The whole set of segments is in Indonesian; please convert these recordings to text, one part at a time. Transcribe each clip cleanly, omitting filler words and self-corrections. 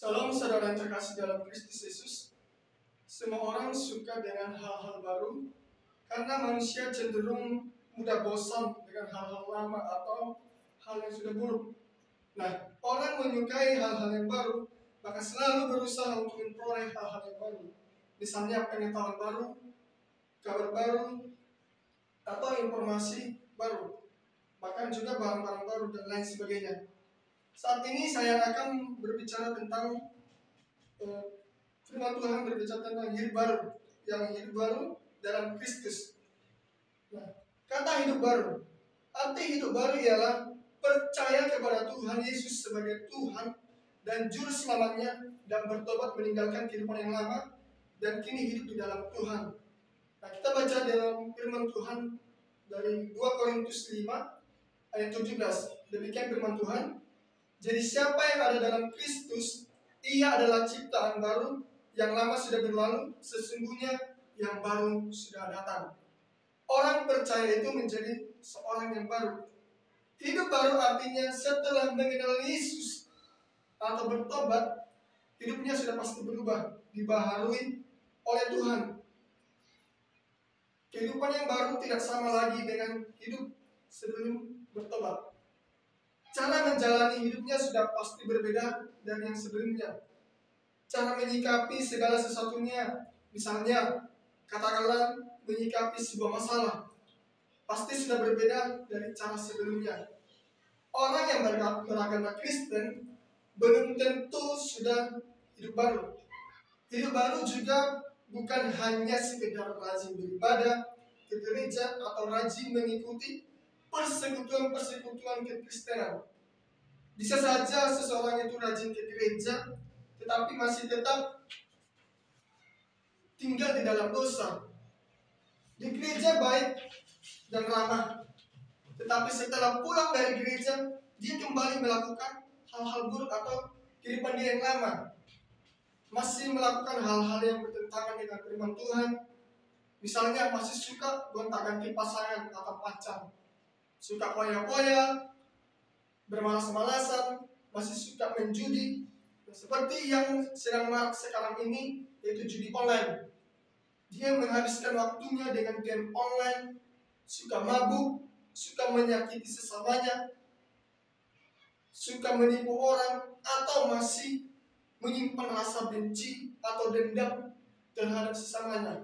Salam saudara yang terkasih dalam Kristus Yesus. Semua orang suka dengan hal-hal baru karena manusia cenderung mudah bosan dengan hal-hal lama atau hal yang sudah buruk. Nah, orang menyukai hal-hal yang baru, maka selalu berusaha untuk memperoleh hal-hal yang baru. Misalnya pengetahuan baru, kabar baru, atau informasi baru, bahkan juga barang-barang baru dan lain sebagainya. Saat ini saya akan berbicara tentang firman Tuhan berbicara tentang hidup baru, yang hidup baru dalam Kristus. Nah, kata hidup baru, arti hidup baru ialah percaya kepada Tuhan Yesus sebagai Tuhan dan Juru Selamatnya dan bertobat meninggalkan kehidupan yang lama dan kini hidup di dalam Tuhan. Nah, kita baca dalam firman Tuhan dari 2 Korintus 5 ayat 17. Demikian firman Tuhan. Jadi siapa yang ada dalam Kristus, ia adalah ciptaan baru, yang lama sudah berlalu, sesungguhnya yang baru sudah datang. Orang percaya itu menjadi seorang yang baru. Hidup baru artinya setelah mengenal Yesus atau bertobat, hidupnya sudah pasti berubah, dibaharui oleh Tuhan. Kehidupan yang baru tidak sama lagi dengan hidup sebelum bertobat. Cara menjalani hidupnya sudah pasti berbeda dari yang sebelumnya. Cara menyikapi segala sesuatunya, misalnya katakanlah menyikapi sebuah masalah, pasti sudah berbeda dari cara sebelumnya. Orang yang beragama Kristen belum tentu sudah hidup baru. Hidup baru juga bukan hanya sekedar rajin beribadah ke gereja atau rajin mengikuti persekutuan-persekutuan kekristenan. Bisa saja seseorang itu rajin ke gereja, tetapi masih tetap tinggal di dalam dosa. Di gereja baik dan ramah, tetapi setelah pulang dari gereja, dia kembali melakukan hal-hal buruk atau kehidupan dia yang lama. Masih melakukan hal-hal yang bertentangan dengan firman Tuhan. Misalnya masih suka gonta-ganti pasangan atau pacar, suka poya-poya, bermalas-malasan, masih suka menjudi, seperti yang sedang marak sekarang ini, yaitu judi online. Dia menghabiskan waktunya dengan game online, suka mabuk, suka menyakiti sesamanya, suka menipu orang, atau masih menyimpan rasa benci atau dendam terhadap sesamanya.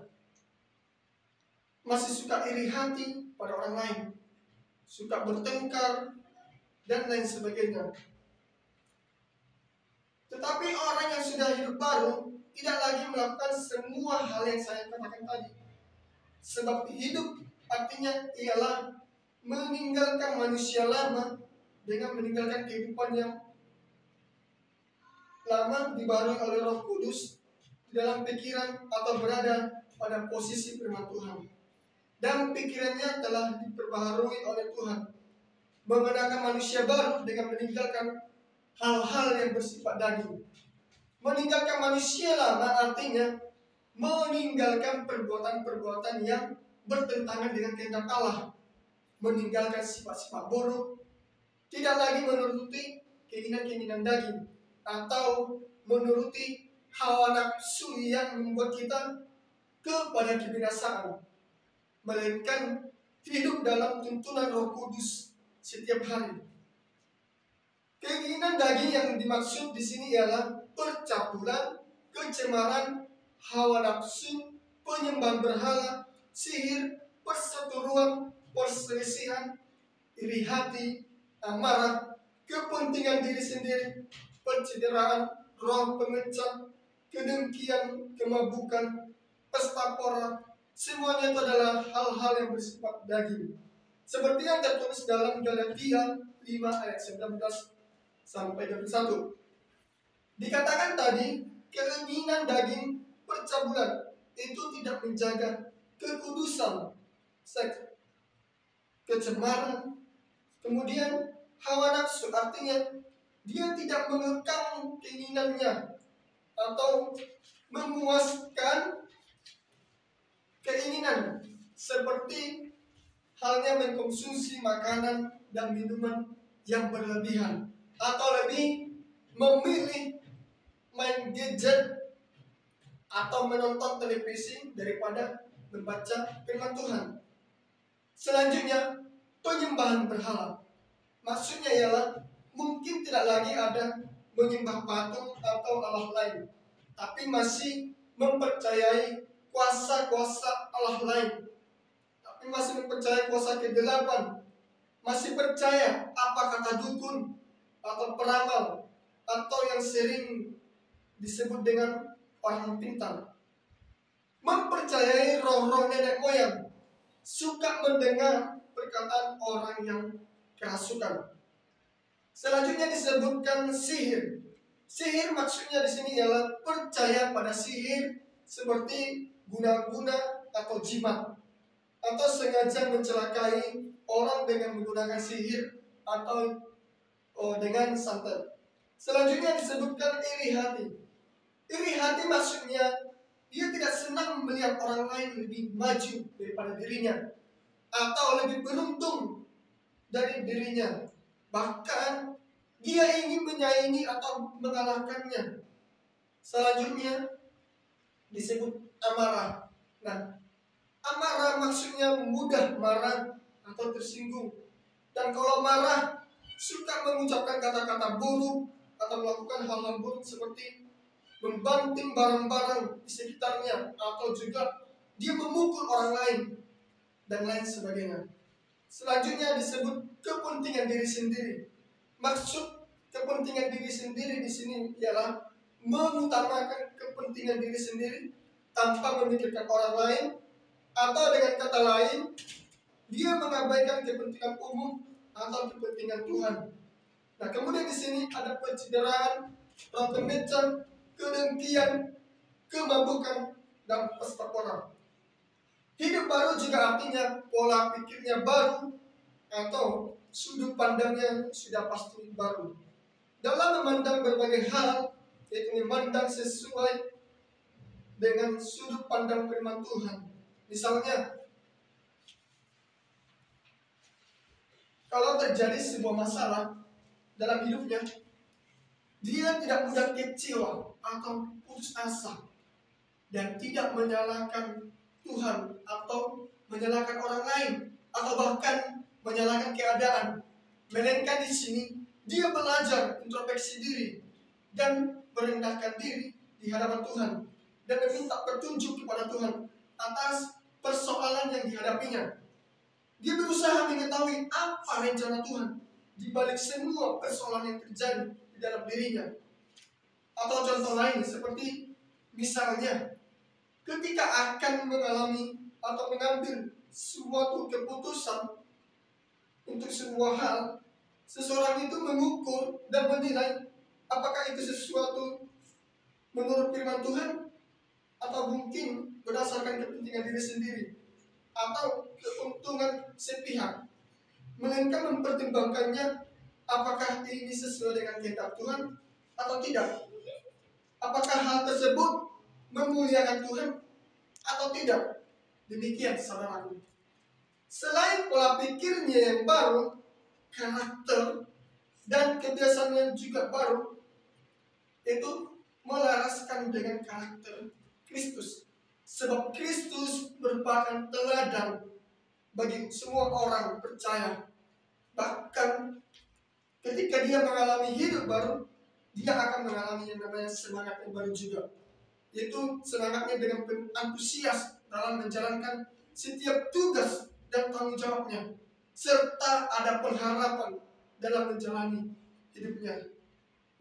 Masih suka iri hati pada orang lain, suka bertengkar, dan lain sebagainya. Tetapi orang yang sudah hidup baru tidak lagi melakukan semua hal yang saya katakan tadi. Sebab hidup artinya ialah meninggalkan manusia lama dengan meninggalkan kehidupan yang lama dibaharui oleh Roh Kudus di dalam pikiran atau berada pada posisi firman Tuhan. Dan pikirannya telah diperbaharui oleh Tuhan. Mengenakan manusia baru dengan meninggalkan hal-hal yang bersifat daging. Meninggalkan manusia lama artinya meninggalkan perbuatan-perbuatan yang bertentangan dengan kehendak Allah. Meninggalkan sifat-sifat buruk, tidak lagi menuruti keinginan-keinginan daging, atau menuruti hawa nafsu yang membuat kita kepada kebinasaan, melainkan hidup dalam tuntunan Roh Kudus setiap hari. Keinginan daging yang dimaksud di sini ialah percabulan, kecemaran, hawa nafsu, penyembahan berhala, sihir, perseteruan, perselisihan, iri hati, amarah, kepentingan diri sendiri, pencideraan, roh pengecam, kedengkian, kemabukan, pesta pora. Semuanya itu adalah hal-hal yang bersifat daging. Seperti yang tertulis dalam Galatia 5 ayat 19 sampai 21. Dikatakan tadi, keinginan daging percabulan itu tidak menjaga kekudusan, seks, kecemaran, kemudian hawa nafsu, artinya dia tidak mengekang keinginannya atau memuaskan keinginan, seperti halnya mengkonsumsi makanan dan minuman yang berlebihan, atau lebih memilih dengan gadget atau menonton televisi daripada membaca firman Tuhan. Selanjutnya, penyembahan berhala. Maksudnya ialah mungkin tidak lagi ada menyembah patung atau Allah lain, tapi masih mempercayai kuasa-kuasa Allah lain, tapi masih mempercayai kuasa kegelapan, masih percaya apa kata dukun atau peramal, atau yang sering disebut dengan orang pintar. Mempercayai roh-roh nenek moyang, suka mendengar perkataan orang yang kerasukan. Selanjutnya disebutkan sihir. Sihir maksudnya di sini ialah percaya pada sihir seperti guna-guna atau jimat, atau sengaja mencelakai orang dengan menggunakan sihir atau dengan santet. Selanjutnya disebutkan iri hati. Iri hati maksudnya dia tidak senang melihat orang lain lebih maju daripada dirinya, atau lebih beruntung dari dirinya. Bahkan dia ingin menyaingi atau mengalahkannya. Selanjutnya disebut amarah. Nah, amarah maksudnya mudah marah atau tersinggung. Dan kalau marah, suka mengucapkan kata-kata buruk atau melakukan hal-hal buruk seperti membanting barang-barang di sekitarnya, atau juga dia memukul orang lain dan lain sebagainya. Selanjutnya disebut kepentingan diri sendiri. Maksud kepentingan diri sendiri di sini ialah mengutamakan kepentingan diri sendiri tanpa memikirkan orang lain, atau dengan kata lain, dia mengabaikan kepentingan umum atau kepentingan Tuhan. Nah, kemudian di sini ada pencideraan, pertembecan, kedengkian, kemabukan, dan pesta pora. Hidup baru juga artinya pola pikirnya baru atau sudut pandangnya sudah pasti baru. Dalam memandang berbagai hal, yaitu memandang sesuai dengan sudut pandang firman Tuhan. Misalnya, kalau terjadi sebuah masalah dalam hidupnya, dia tidak mudah kecewa atau putus asa dan tidak menyalahkan Tuhan atau menyalahkan orang lain atau bahkan menyalahkan keadaan. Melainkan di sini dia belajar introspeksi diri dan merendahkan diri di hadapan Tuhan dan meminta petunjuk kepada Tuhan atas persoalan yang dihadapinya. Dia berusaha mengetahui apa rencana Tuhan di balik semua persoalan yang terjadi di dalam dirinya. Atau contoh lain seperti misalnya ketika akan mengalami atau mengambil suatu keputusan untuk sebuah hal, seseorang itu mengukur dan menilai apakah itu sesuatu menurut firman Tuhan atau mungkin berdasarkan kepentingan diri sendiri atau keuntungan sepihak, melainkan mempertimbangkannya apakah ini sesuai dengan kehendak Tuhan atau tidak, apakah hal tersebut memuliakan Tuhan atau tidak. Demikian saudaraku. Selain pola pikirnya yang baru, karakter dan kebiasaan yang juga baru, itu melaraskan dengan karakter Kristus. Sebab Kristus merupakan teladan bagi semua orang percaya. Bahkan ketika dia mengalami hidup baru, dia akan mengalami yang namanya semangat yang baru juga, yaitu semangatnya dengan antusias dalam menjalankan setiap tugas dan tanggung jawabnya, serta ada pengharapan dalam menjalani hidupnya.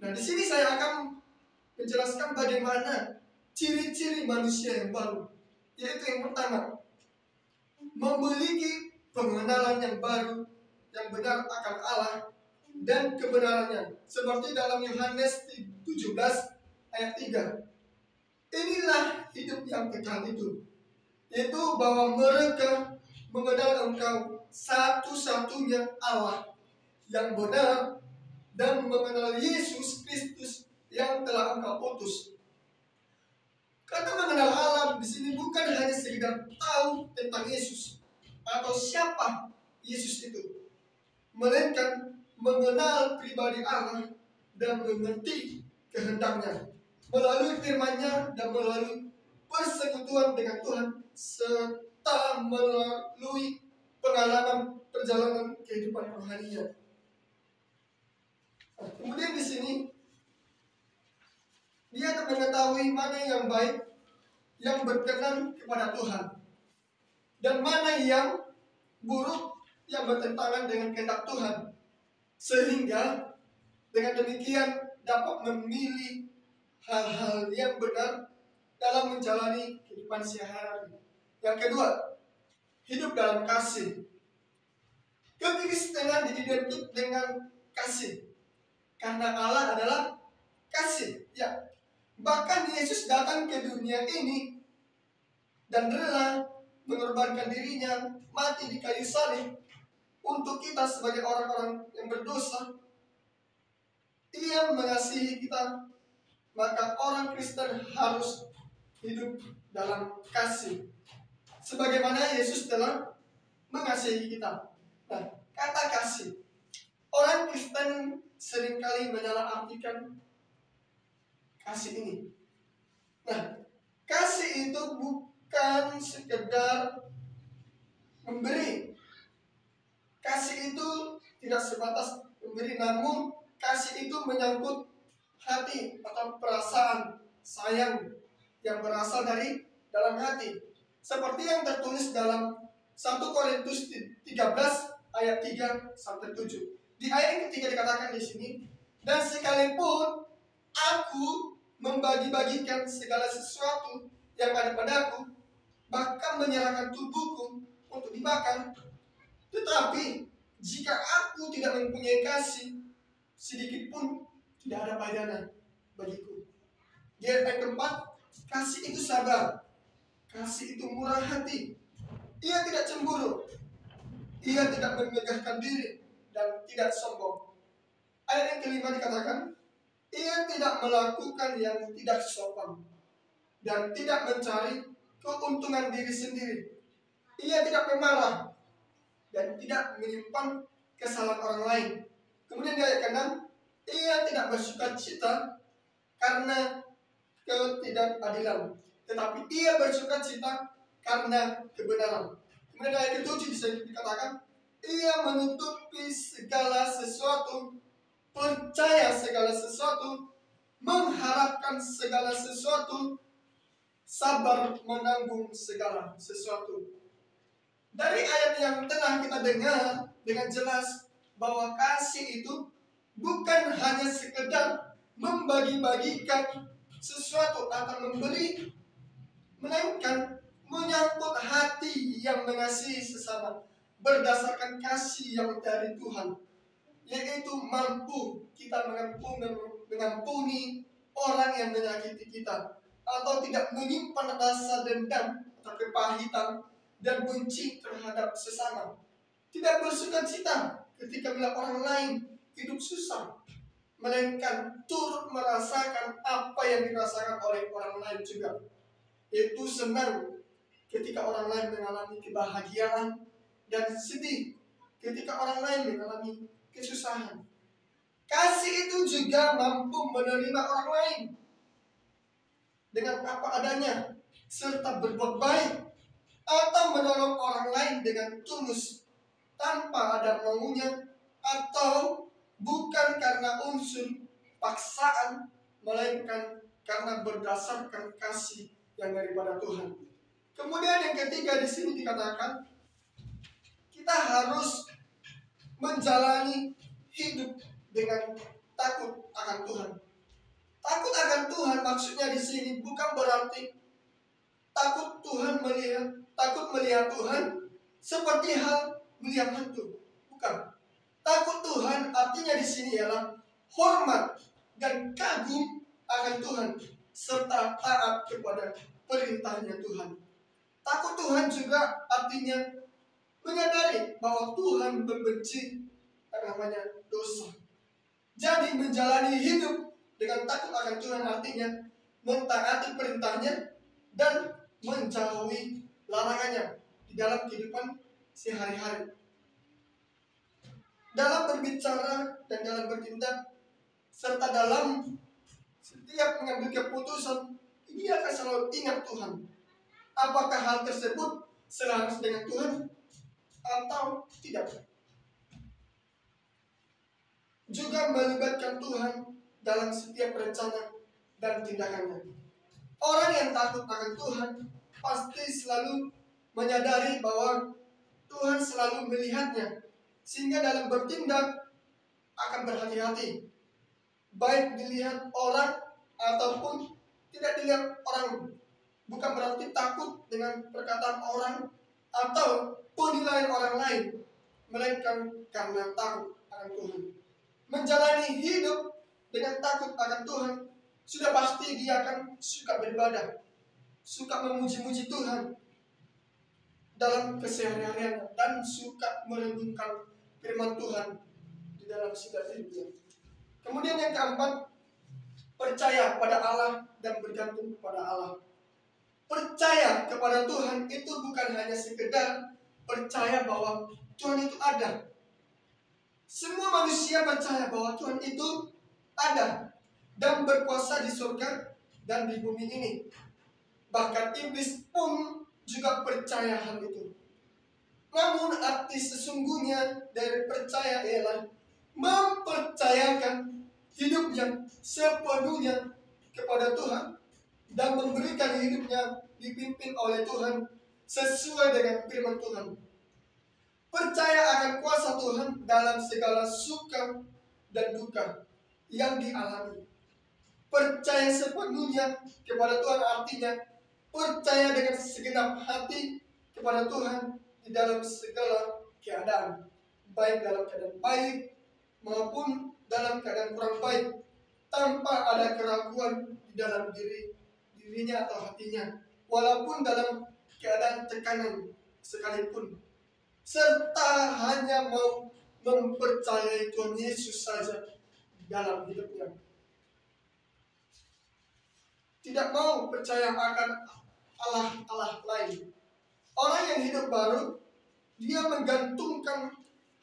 Nah, di sini saya akan menjelaskan bagaimana ciri-ciri manusia yang baru, yaitu yang pertama, memiliki pengenalan yang baru yang benar akan Allah dan kebenarannya, seperti dalam Yohanes 17 ayat 3. Inilah hidup yang kekal itu, yaitu bahwa mereka mengenal Engkau satu-satunya Allah yang benar dan mengenal Yesus Kristus yang telah Engkau utus. Kata mengenal Allah di sini bukan hanya sekedar tahu tentang Yesus atau siapa Yesus itu, melainkan mengenal pribadi Allah dan mengerti kehendaknya. melalui firman-Nya dan melalui persekutuan dengan Tuhan, serta melalui pengalaman perjalanan kehidupan rohaninya. Nah, kemudian di sini dia akan mengetahui mana yang baik, yang berkenan kepada Tuhan, dan mana yang buruk, yang bertentangan dengan kehendak Tuhan, sehingga dengan demikian dapat memilih hal-hal yang benar dalam menjalani kehidupan sehari-hari. Yang kedua, hidup dalam kasih. Kekristenan identik dengan kasih, karena Allah adalah kasih. Ya, bahkan Yesus datang ke dunia ini dan rela mengorbankan dirinya, mati di kayu salib untuk kita sebagai orang-orang yang berdosa. Ia mengasihi kita, maka orang Kristen harus hidup dalam kasih, sebagaimana Yesus telah mengasihi kita. Nah, kata kasih, orang Kristen seringkali menyalahartikan kasih ini. Nah, kasih itu bukan sekedar memberi. Kasih itu tidak sebatas memberi, namun kasih itu menyangkut hati atau perasaan sayang yang berasal dari dalam hati. Seperti yang tertulis dalam 1 Korintus 13 ayat 3 sampai 7. Di ayat yang ketiga dikatakan di sini, dan sekalipun aku membagi-bagikan segala sesuatu yang ada padaku, bahkan menyerahkan tubuhku untuk dibakar, tetapi jika aku tidak mempunyai kasih, sedikit pun tidak ada faedahnya bagiku. Di ayat keempat, kasih itu sabar, kasih itu murah hati, ia tidak cemburu, ia tidak memegahkan diri, dan tidak sombong. Ayat yang kelima dikatakan, ia tidak melakukan yang tidak sopan, dan tidak mencari keuntungan diri sendiri. Ia tidak pemarah, dan tidak menyimpan kesalahan orang lain. Kemudian di ayat ke-6, ia tidak bersuka cita karena ketidakadilan, tetapi ia bersuka cita karena kebenaran. Kemudian ayat ke-7 bisa dikatakan, ia menutupi segala sesuatu, percaya segala sesuatu, mengharapkan segala sesuatu, sabar menanggung segala sesuatu. Dari ayat yang telah kita dengar dengan jelas bahwa kasih itu bukan hanya sekedar membagi-bagikan sesuatu atau memberi, melainkan menyangkut hati yang mengasihi sesama berdasarkan kasih yang dari Tuhan, yaitu mampu kita mengampuni orang yang menyakiti kita, atau tidak menyimpan rasa dendam atau kepahitan dan benci terhadap sesama, tidak bersuka cita ketika melihat orang lain hidup susah, melainkan turut merasakan apa yang dirasakan oleh orang lain juga, yaitu senang ketika orang lain mengalami kebahagiaan dan sedih ketika orang lain mengalami kesusahan. Kasih itu juga mampu menerima orang lain dengan apa adanya, serta berbuat baik atau menolong orang lain dengan tulus tanpa ada maunya atau bukan karena unsur paksaan, melainkan karena berdasarkan kasih yang daripada Tuhan. Kemudian yang ketiga di sini dikatakan kita harus menjalani hidup dengan takut akan Tuhan. Takut akan Tuhan maksudnya di sini bukan berarti takut melihat Tuhan seperti hal melihat hantu. Bukan. Takut Tuhan artinya di sini ialah hormat dan kagum akan Tuhan serta taat kepada perintahnya Tuhan. Takut Tuhan juga artinya menyadari bahwa Tuhan membenci yang namanya dosa. Jadi menjalani hidup dengan takut akan Tuhan artinya mentaati perintahnya dan menjauhi larangannya di dalam kehidupan sehari-hari. Dalam berbicara dan dalam bertindak serta dalam Setiap mengambil keputusan, dia akan selalu ingat Tuhan. Apakah hal tersebut selaras dengan Tuhan atau tidak? Juga melibatkan Tuhan dalam setiap rencana dan tindakannya. Orang yang takut akan Tuhan pasti selalu menyadari bahwa Tuhan selalu melihatnya, sehingga dalam bertindak akan berhati-hati, baik dilihat orang ataupun tidak dilihat orang. Bukan berarti takut dengan perkataan orang atau penilaian orang lain, melainkan karena takut akan Tuhan. Menjalani hidup dengan takut akan Tuhan, sudah pasti dia akan suka beribadah, suka memuji-muji Tuhan dalam keseharian dan suka merenungkan firman Tuhan di dalam setiap hidupnya. Kemudian yang keempat, percaya pada Allah dan bergantung kepada Allah. Percaya kepada Tuhan itu bukan hanya sekedar percaya bahwa Tuhan itu ada. Semua manusia percaya bahwa Tuhan itu ada dan berkuasa di surga dan di bumi ini. Bahkan iblis pun juga percaya hal itu. Namun arti sesungguhnya dari percaya ialah mempercayakan hidupnya sepenuhnya kepada Tuhan dan memberikan hidupnya dipimpin oleh Tuhan sesuai dengan firman Tuhan. Percaya akan kuasa Tuhan dalam segala suka dan duka yang dialami. Percaya sepenuhnya kepada Tuhan artinya percaya dengan segenap hati kepada Tuhan di dalam segala keadaan, baik dalam keadaan baik maupun dalam keadaan kurang baik, tanpa ada keraguan di dalam dirinya atau hatinya, walaupun dalam keadaan tekanan sekalipun, serta hanya mau mempercayai Tuhan Yesus saja dalam hidupnya. Tidak mau percaya akan Allah lain. Orang yang hidup baru, dia menggantungkan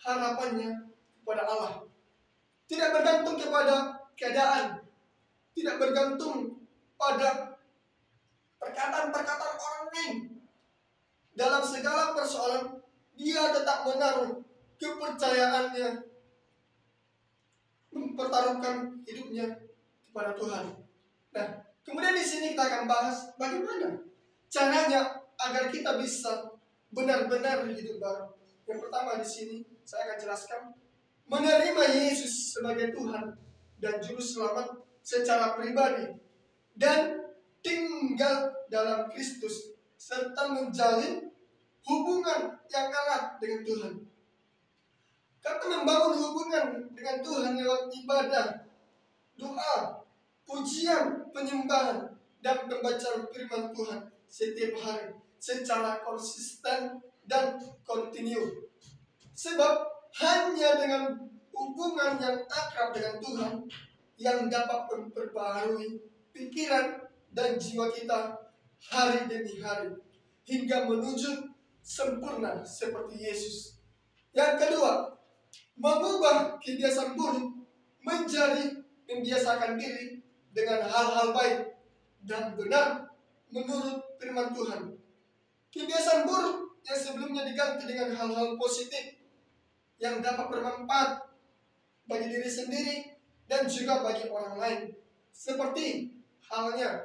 harapannya kepada Allah. Tidak bergantung kepada keadaan, tidak bergantung pada perkataan-perkataan orang lain. Dalam segala persoalan, dia tetap menaruh kepercayaannya, mempertaruhkan hidupnya kepada Tuhan. Nah, kemudian di sini kita akan bahas bagaimana caranya agar kita bisa benar-benar hidup baru. Yang pertama di sini saya akan jelaskan, menerima Yesus sebagai Tuhan dan Juru Selamat secara pribadi dan tinggal dalam Kristus serta menjalin hubungan yang erat dengan Tuhan. Kata membangun hubungan dengan Tuhan lewat ibadah, doa, pujian, penyembahan, dan pembacaan firman Tuhan setiap hari secara konsisten dan kontinu. Sebab hanya dengan hubungan yang akrab dengan Tuhan yang dapat memperbaharui pikiran dan jiwa kita hari demi hari hingga menuju sempurna seperti Yesus. Yang kedua, mengubah kebiasaan buruk menjadi membiasakan diri dengan hal-hal baik dan benar menurut firman Tuhan. Kebiasaan buruk yang sebelumnya diganti dengan hal-hal positif yang dapat bermanfaat bagi diri sendiri dan juga bagi orang lain. Seperti halnya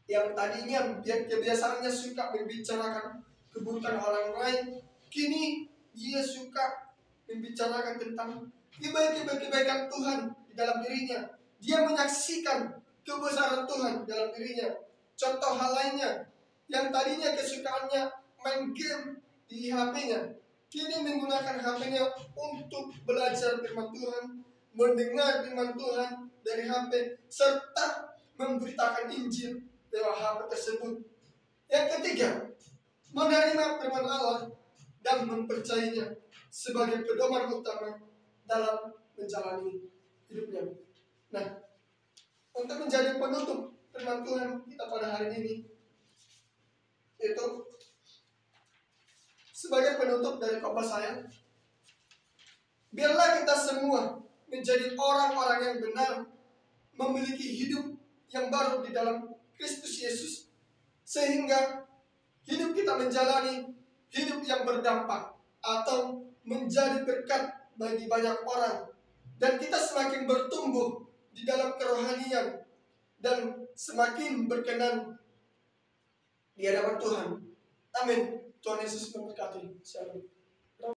yang tadinya kebiasaannya suka membicarakan keburukan orang lain, kini dia suka membicarakan tentang kebaikan Tuhan di dalam dirinya. Dia menyaksikan kebesaran Tuhan dalam dirinya. Contoh hal lainnya, yang tadinya kesukaannya main game di HP-nya, kini menggunakan HP-nya untuk belajar firman Tuhan, mendengar firman Tuhan dari HP, serta memberitakan Injil lewat HP tersebut. Yang ketiga, menerima firman Allah dan mempercayainya sebagai pedoman utama dalam menjalani hidupnya. Nah, untuk menjadi penutup firman Tuhan kita pada hari ini, itu sebagai penutup dari khotbah saya, biarlah kita semua menjadi orang-orang yang benar, memiliki hidup yang baru di dalam Kristus Yesus, sehingga hidup kita menjalani hidup yang berdampak atau menjadi berkat bagi banyak orang, dan kita semakin bertumbuh di dalam kerohanian dan semakin berkenan di hadapan Tuhan. Amin. Tuhan Yesus memberkati. Shalom.